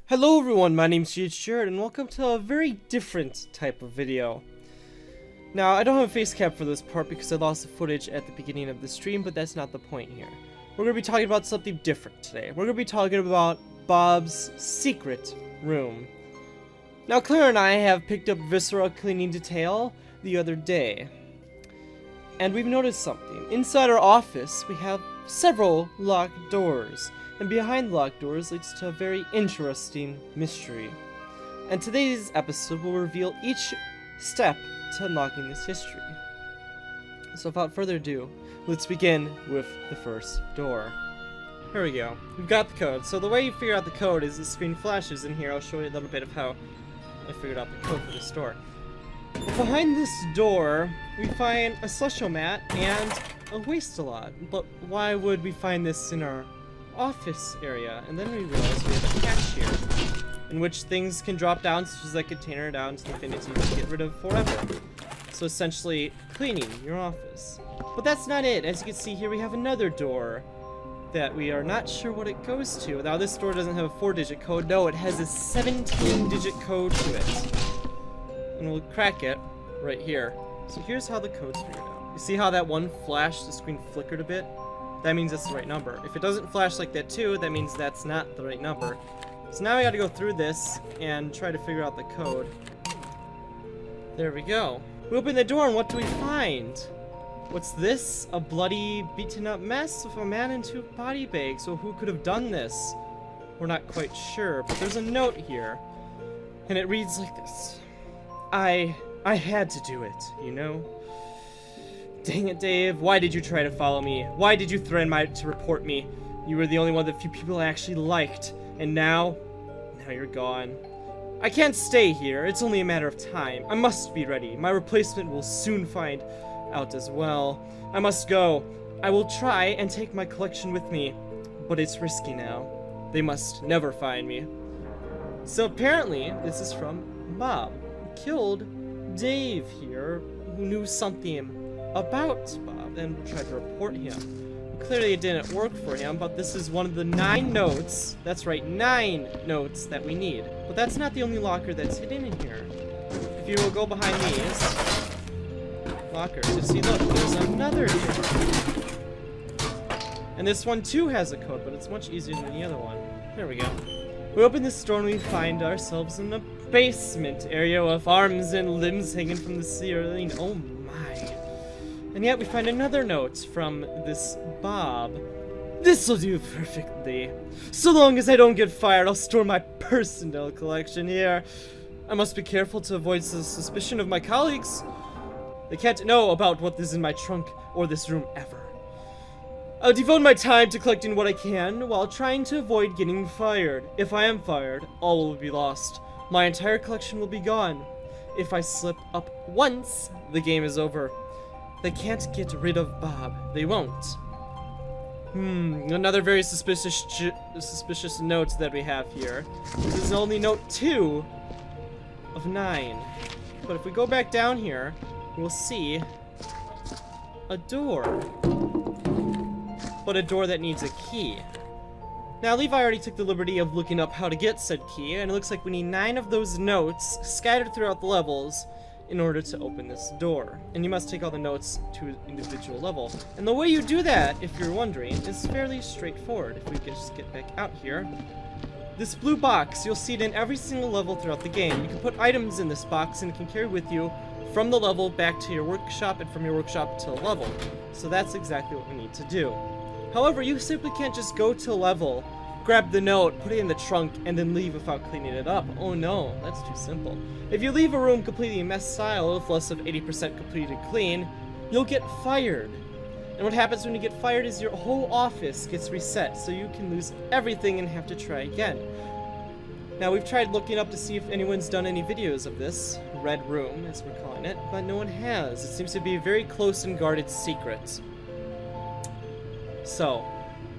Hello everyone, my name's GhJared and welcome to a very different type of video. Now, I don't have a face cap for this part because I lost the footage at the beginning of the stream, but that's not the point here. We're going to be talking about something different today. We're going to be talking about Bob's secret room. Now, Claire and I have picked up Viscera Cleaning Detail the other day, and we've noticed something. Inside our office, we have several locked doors. And behind locked doors leads to a very interesting mystery. And today's episode will reveal each step to unlocking this history. So without further ado, let's begin with the first door. Here we go. We've got the code. So the way you figure out the code is the screen flashes in here. I'll show you a little bit of how I figured out the code for this door. Behind this door, we find a celestial mat and a waste-a-lot. But why would we find this in our office area? And then we realize we have a cache here in which things can drop down, such as that container, down to infinity to get rid of forever. So essentially cleaning your office. But that's not it. As you can see here, we have another door that we are not sure what it goes to. Now this door doesn't have a 4-digit code. No, it has a 17-digit code to it. And we'll crack it right here. So here's how the code's figured out. You see how that one flash, the screen flickered a bit? That means that's the right number. If it doesn't flash like that too, that means that's not the right number. So now we gotta go through this and try to figure out the code. There we go. We open the door and what do we find? What's this? A bloody, beaten up mess with a man and 2 body bags. So who could have done this? We're not quite sure, but there's a note here. And it reads like this. I had to do it, you know? Dang it, Dave. Why did you try to follow me? Why did you threaten to report me? You were the only one of the few people I actually liked. And now you're gone. I can't stay here. It's only a matter of time. I must be ready. My replacement will soon find out as well. I must go. I will try and take my collection with me, but it's risky now. They must never find me. So apparently, this is from Bob, who killed Dave here, who knew something about Bob and tried to report him. Clearly it didn't work for him, but this is one of the 9 notes, that's right, 9 notes that we need. But that's not the only locker that's hidden in here. If you will go behind these lockers, you'll see, look, there's another door. And this one too has a code, but it's much easier than the other one. There we go. We open this door and we find ourselves in a basement area with arms and limbs hanging from the ceiling. Oh my. And yet we find another note from this Bob. This'll do perfectly. So long as I don't get fired, I'll store my personal collection here. I must be careful to avoid the suspicion of my colleagues. They can't know about what is in my trunk or this room ever. I'll devote my time to collecting what I can while trying to avoid getting fired. If I am fired, all will be lost. My entire collection will be gone. If I slip up once, the game is over. They can't get rid of Bob. They won't. Another very suspicious note that we have here. This is only note 2 of 9. But if we go back down here, we'll see a door. But a door that needs a key. Now, Levi already took the liberty of looking up how to get said key, and it looks like we need 9 of those notes scattered throughout the levels in order to open this door. And you must take all the notes to an individual level. And the way you do that, if you're wondering, is fairly straightforward. If we could just get back out here. This blue box, you'll see it in every single level throughout the game. You can put items in this box and it can carry with you from the level back to your workshop and from your workshop to a level. So that's exactly what we need to do. However, you simply can't just go to a level, grab the note, put it in the trunk, and then leave without cleaning it up. Oh no, that's too simple. If you leave a room completely mess style with less of 80% completed clean, you'll get fired. And what happens when you get fired is your whole office gets reset, so you can lose everything and have to try again. Now, we've tried looking up to see if anyone's done any videos of this red room, as we're calling it, but no one has. It seems to be a very close and guarded secret. So,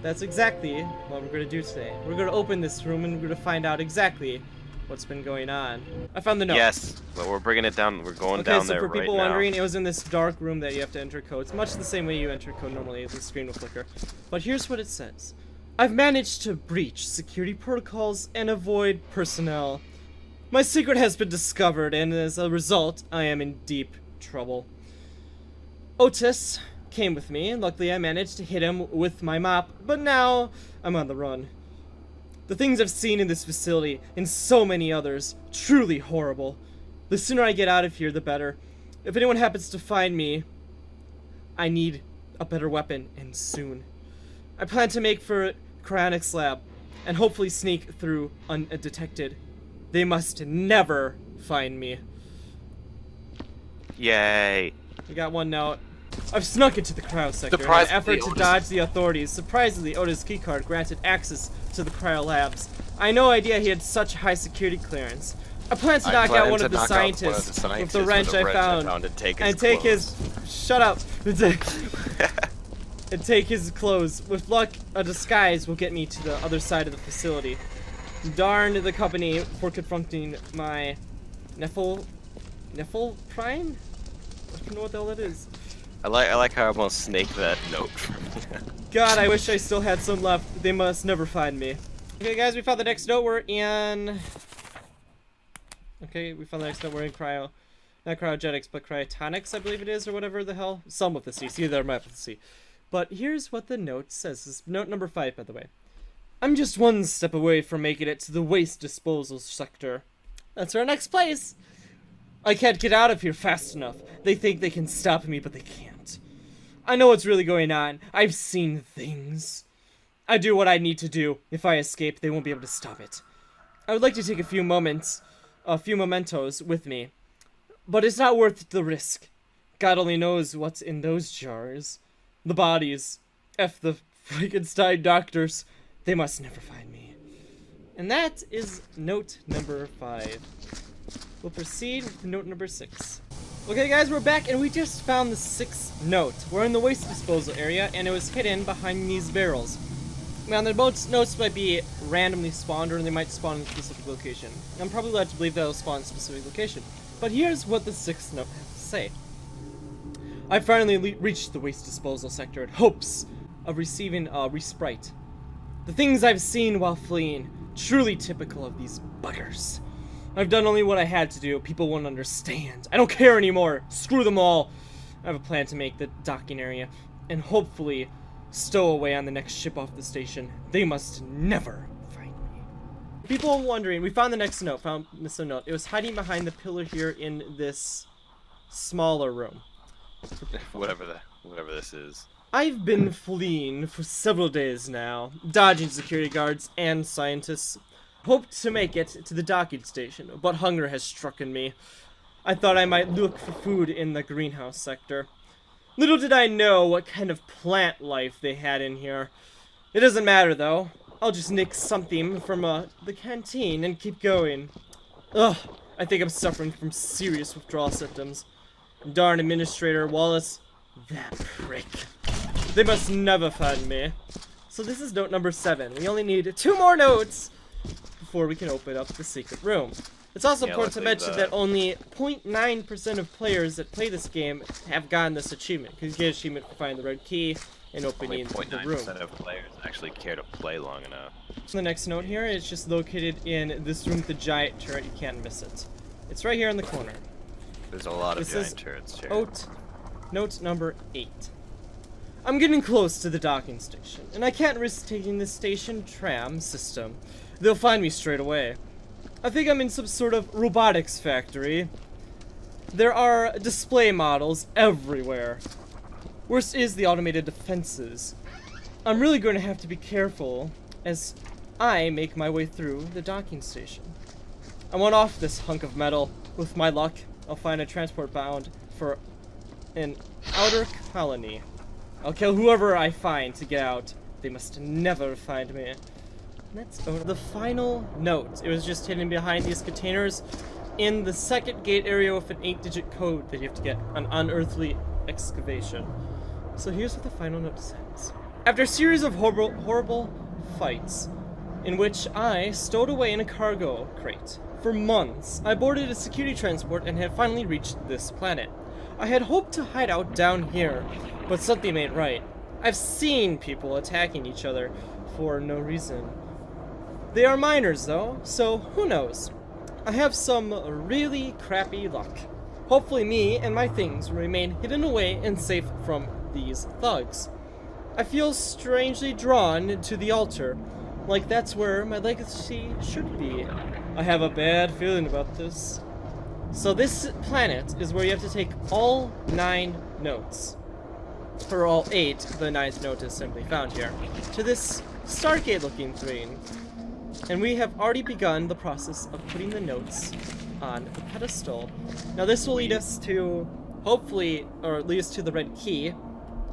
that's exactly what we're going to do today. We're going to open this room and we're going to find out exactly what's been going on. I found the note. Yes, but we're bringing it down. We're going down there right now. Okay, so for people wondering, it was in this dark room that you have to enter codes. Much the same way you enter code normally. The screen will flicker. But here's what it says. I've managed to breach security protocols and avoid personnel. My secret has been discovered, and as a result, I am in deep trouble. Otis came with me, and luckily I managed to hit him with my mop, but now I'm on the run. The things I've seen in this facility, and so many others, truly horrible. The sooner I get out of here, the better. If anyone happens to find me, I need a better weapon, and soon. I plan to make for Cryogenesis lab, and hopefully sneak through undetected. They must never find me. Yay. We got one note. I've snuck into the cryo sector in an effort to dodge the authorities. Surprisingly, Otis' keycard granted access to the cryo labs. I had no idea he had such high security clearance. I plan to knock out one of the scientists with the wrench I found and take his shut up. And take his clothes. With luck, a disguise will get me to the other side of the facility. Darn the company for confronting my Nephil Prime? I don't know what the hell that is. I like how I almost snaked that note from me. God, I wish I still had some left. They must never find me. Okay, guys, we found the next note. We're in. Okay, we found the next note. We're in not cryogenics, but cryotonics, I believe it is, or whatever the hell. Some with the C. See, there might with the C. But here's what the note says. This is note number 5, by the way. I'm just one step away from making it to the waste disposal sector. That's our next place. I can't get out of here fast enough. They think they can stop me, but they can't. I know what's really going on. I've seen things. I do what I need to do. If I escape, they won't be able to stop it. I would like to take a few mementos with me. But it's not worth the risk. God only knows what's in those jars. The bodies. F the Frankenstein doctors. They must never find me. And that is note number 5. We'll proceed with note number 6. Okay, guys, we're back, and we just found the 6th note. We're in the waste disposal area, and it was hidden behind these barrels. Now, the notes might be randomly spawned, or they might spawn in a specific location. I'm probably led to believe they'll spawn in a specific location. But here's what the 6th note has to say. I finally reached the waste disposal sector in hopes of receiving a respite. The things I've seen while fleeing, truly typical of these buggers. I've done only what I had to do. People won't understand. I don't care anymore. Screw them all. I have a plan to make the docking area and hopefully stow away on the next ship off the station. They must never find me. People are wondering, we found the next note, found this note. It was hiding behind the pillar here in this smaller room. Whatever this is. I've been fleeing for several days now, dodging security guards and scientists. Hoped to make it to the docking station, but hunger has struck me. I thought I might look for food in the greenhouse sector. Little did I know what kind of plant life they had in here. It doesn't matter though. I'll just nick something from the canteen and keep going. Ugh, I think I'm suffering from serious withdrawal symptoms. Darn Administrator Wallace, that prick. They must never find me. So this is note number 7. We only need 2 more notes before we can open up the secret room. It's also important to mention that only 0.9% of players that play this game have gotten this achievement. Because you get an achievement for finding the red key and opening the room. 0.9% of players actually care to play long enough. So the next note here is just located in this room with the giant turret. You can't miss it. It's right here in the corner. There's a lot of giant turrets, Jared. Note number 8. I'm getting close to the docking station, and I can't risk taking the station tram system. They'll find me straight away. I think I'm in some sort of robotics factory. There are display models everywhere. Worst is the automated defenses. I'm really going to have to be careful as I make my way through the docking station. I want off this hunk of metal. With my luck, I'll find a transport bound for an outer colony. I'll kill whoever I find to get out. They must never find me. Let's go to the final note. It was just hidden behind these containers in the second gate area with an 8-digit code that you have to get on Unearthly Excavation. So here's what the final note says. After a series of horrible fights, in which I stowed away in a cargo crate for months, I boarded a security transport and had finally reached this planet. I had hoped to hide out down here, but something ain't right. I've seen people attacking each other for no reason. They are miners though, so who knows? I have some really crappy luck. Hopefully me and my things will remain hidden away and safe from these thugs. I feel strangely drawn to the altar, like that's where my legacy should be. I have a bad feeling about this. So this planet is where you have to take all 9 notes, or all 8, the 9th note is simply found here, to this Stargate looking thing. And we have already begun the process of putting the notes on the pedestal. Now this will lead us to, hopefully, or lead us to the red key.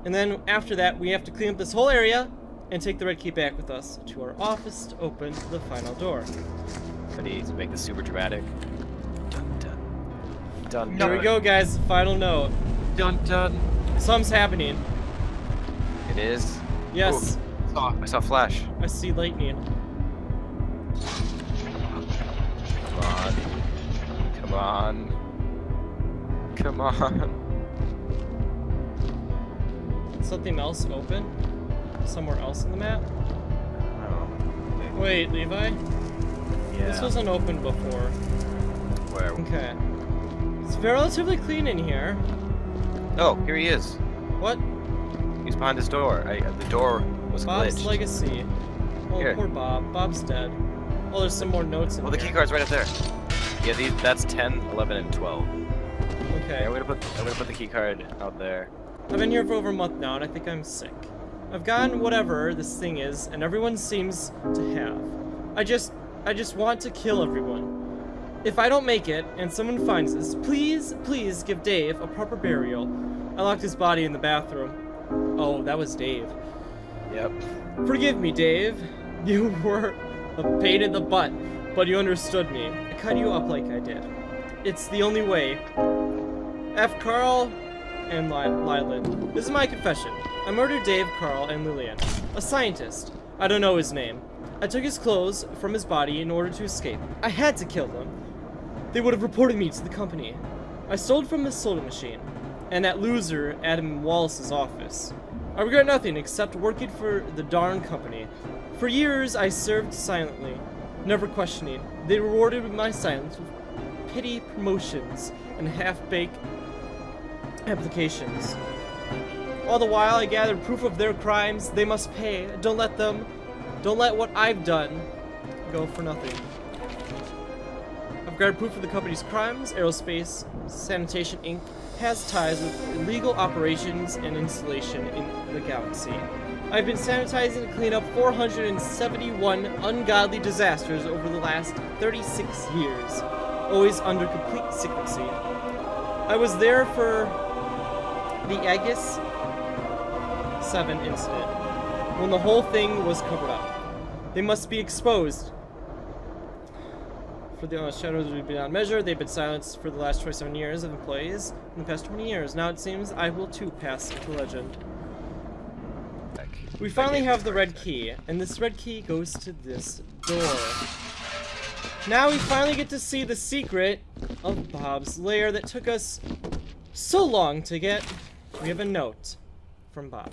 And then after that, we have to clean up this whole area and take the red key back with us to our office to open the final door. Ready to make this super dramatic. Dun dun. Dun Here dun. we go, guys. Final note. Dun dun. Something's happening. It is. Yes. Ooh, I saw Flash. I see lightning. Come on. Come on. Come on. Something else open? Somewhere else in the map? Oh. Wait, Levi? Yeah. This wasn't open before. Where? Okay. It's relatively clean in here. Oh, here he is. What? He's behind this door. The door was Bob's glitched. legacy. Oh, Here. poor Bob. Bob's dead. Oh, there's some more notes in Oh, the here. key card's right up there. Yeah, that's 10, 11, and 12. Okay. Yeah, I'm gonna put the key card out there. I've been here for over a month now, and I think I'm sick. I've gotten whatever this thing is, and everyone seems to have. I just want to kill everyone. If I don't make it, and someone finds this, please give Dave a proper burial. I locked his body in the bathroom. Oh, that was Dave. Yep. Forgive me, Dave. You were a pain in the butt, but you understood me. I cut you up like I did. It's the only way. F. Carl and Lylan. This is my confession. I murdered Dave, Carl, and Lillian. A scientist. I don't know his name. I took his clothes from his body in order to escape. I had to kill them. They would have reported me to the company. I stole from the soda machine, and that loser Adam Wallace's office. I regret nothing except working for the darn company. For years, I served silently, never questioning. They rewarded my silence with pity promotions and half-baked applications. All the while, I gathered proof of their crimes. They must pay. Don't let what I've done go for nothing. I've gathered proof of the company's crimes. Aerospace Sanitation Inc. has ties with illegal operations and installation in the galaxy. I've been sanitizing to clean up 471 ungodly disasters over the last 36 years, always under complete secrecy. I was there for the Aegis 7 incident, when the whole thing was covered up. They must be exposed. For the shadows would be beyond measure. They've been silenced for the last 27 years of employees in the past 20 years. Now it seems I will too pass to legend. We finally have the red key, and this red key goes to this door. Now we finally get to see the secret of Bob's lair that took us so long to get. We have a note from Bob.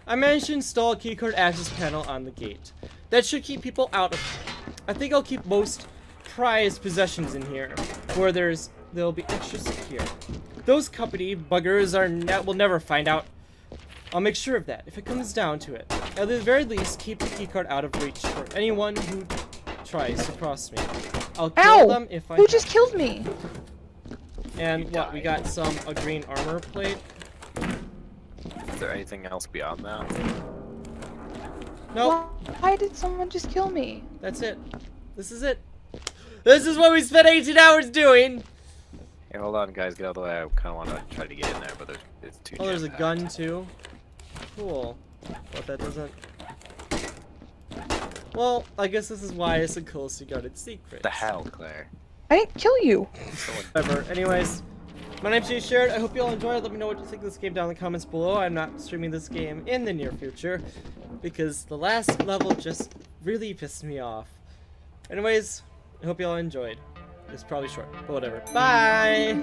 I managed to install a keycard access panel on the gate. That should keep people out of here. I think I'll keep most prized possessions in here, where they'll be extra secure. Those company buggers will never find out. I'll make sure of that, if it comes down to it. At the very least, keep the keycard out of reach for anyone who tries to cross me. I'll kill them if I Who just killed me? And what, we got a green armor plate? Is there anything else beyond that? Nope. Why did someone just kill me? That's it. This is it. This is what we spent 18 hours doing! Hey, hold on, guys. Get out of the way. I kind of want to try to get in there, but it's too. Oh, there's a jam-packed. gun too. Cool. But that doesn't. Well, I guess this is why it's a closely guarded secret. What the hell, Claire? I didn't kill you. Whatever. Anyways, my name's GhJared. I hope you all enjoyed. Let me know what you think of this game down in the comments below. I'm not streaming this game in the near future because the last level just really pissed me off. Anyways, I hope you all enjoyed. It's probably short, but whatever. Bye!